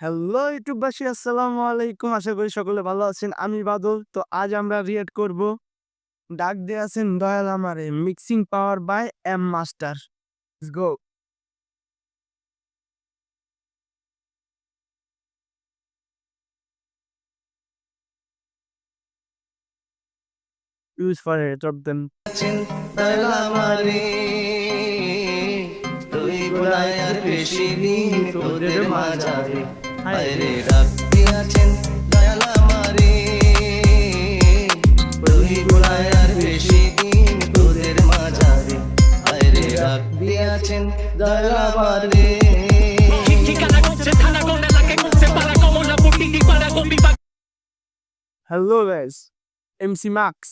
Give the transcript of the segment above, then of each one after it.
Hello ইউটিউববাসী, আসসালামু আলাইকুম। আশা করি সকলে ভালো আছেন। আমি বাদল। তো আজ আমরা রিয়েক্ট করব ডাক দিয়ে আছেন দয়াল আমারে, mixing power by M master. Let's go. Use for it of them. দয়াল আমারে তুই গুনায়ার বেশি দিন তোদের মাঝারে আরে ডাক দিয়াছেন দয়াল আমারে তুই গুনায়ার বেশি দিন তোদের মাঝারে আরে ডাক দিয়াছেন দয়াল আমারে হ্যালো গাইস, এমসি মাক্স।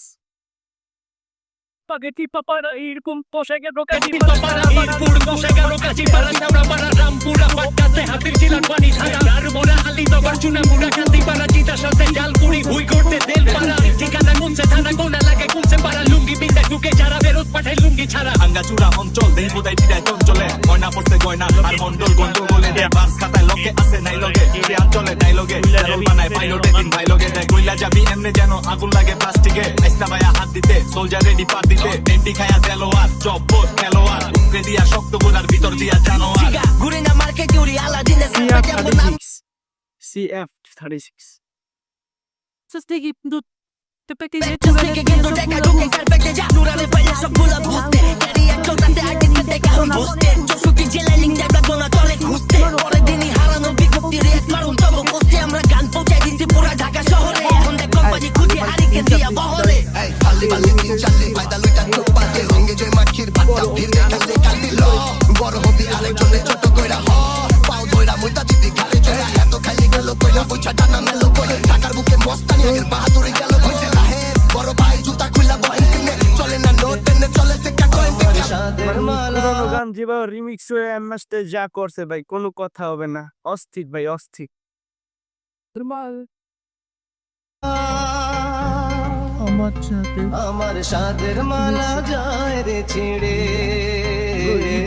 Spaghetti papara irkum poshege rokati papara irpur poshege rokati para shaura para rampura pakkate hatir jilan pani dhara dar mora ali to garchuna mura kanti para jita salte jal puri hui korte del para ঠিকানা কোনছে থানা কোনা লাগে কোনছে para লুঙ্গি বিন্দা ঢুকে যারা বেরোত পাঠাই লুঙ্গি ছাড়া ভাঙ্গা চূড়া অঞ্চল দেহ বোধাই দিদায় চঞ্চলে গয়না পড়ছে গয়না আর মন্ডল গন্ডল বলে দেয় বাস খাতায় লকে আছে নাই লগে এই অঞ্চলে ডাইলগে জারল বানায় পাইলটে দিন ভাই লগে দেয় কইলা যাবি এমনে যেন আগুন লাগে প্লাস্টিকে আইস্তা ভাইয়া হাত দিতে সোলজার রেডি পার দিতে এন্টি খায়া দেলোয়ার জব্বর খেলোয়ার উকরে দিয়া শক্ত গোড়ার ভিতর দিয়া জানোয়ার ঘুরে না মার্কেট ইউরি আলাদিনের CF36 Sastegi du tepeki Sastegi gendo deka duke karpete ja Nurale palle sokula buste Kariya chotante artiste deka hum buste Josuki jelening debla gona tole খুঁজতে পরে দিনই হারানো বিজ্ঞপ্তি রেট মারুন তব পোস্টে আমরা গান পৌঁছাই দিছি পুরা ঢাকা শহরে এখন দেখ কোম্পানি খুঁজে হারিকে দিয়া বহরে পাল্লি পাল্লি তিন চাল্লি পায়দা লইটা চোখ পাতে রঙে জয় মাখির ভাতটা ভিড়ে কালে কালি ল বড় হবি আরেকজনে ছোট কইরা হ পাও দইরা মুইতা দিবি ঘাড়ে চড়া এত খালি গেল কইরা পয়সা টানা মেলো কই ঢাকার বুকে মস্তানি আগের বাহাদুরি গেল কইছে রাহে বড় ভাই জুতা খুইলা বহেন কিনে চলে না নোট টেনে চলে সে কা কয়েন পুরোনো গান যেভাবে রিমিক্স হয়ে এম মাস্টার যা করছে ভাই, কোনো কথা হবে না। অস্থির ভাই, অস্থির। আমার সাদের মালা যায় রে ছিড়ে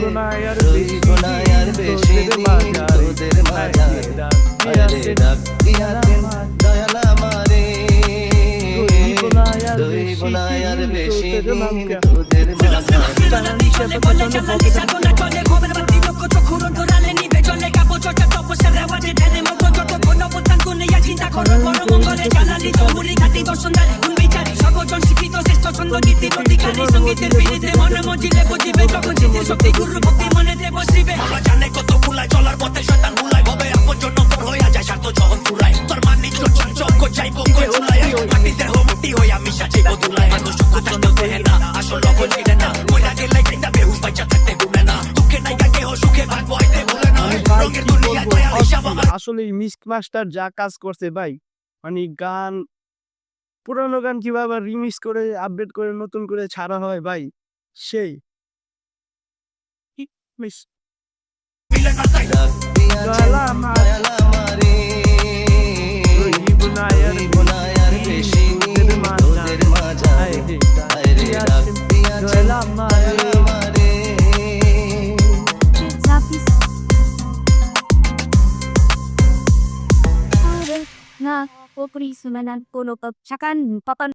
গুনায়ার তুই গুনায়ার বেশি দিন তোদের মাঝারে আরে ডাক দিয়াছেন দয়াল আমারে তুই গুনায়ার বেশি দিন তোদের মাঝারে কত ফুলায় চলার পথে শয়তান ভুলায় ভবে আপন জন্য পর হইয়া যায় স্বার্থ যখন ফুরায় তোর মান নিত্য চঞ্চল যাইব কই চুলায় মাটি দেহ মুটি হইয়া মিশা যাইব দুলায় মানুষ সুখ চন্দ দেহে না আসল লগল চিনে না মইরা গেলে কিনা বেহুশ বাইচা থাকতে ঘুমে না দুঃখে নাই কাকে ও সুখে ভাগবো আইতে ভুলে না রঙের দুনিয়া দয়া হিসাব আমার আসলে মিক্স মাস্টার যা কাজ করছে ভাই, মানে গান, পুরানো গান কিভাবে রিমিক্স করে আপডেট করে নতুন করে ছাড়া হয় ভাই, সেই মিলে না তাই ডাক দিয়াছেন দয়াল আমার, দয়াল আমারে তুই গুনায়ার তুই গুনায়ার বেশি দিন তোদের মাঝারে আরে ডাক দিয়াছেন দয়াল আমার, দয়াল আমারে Zapis. Na, popri sumanan puno pagsakan papan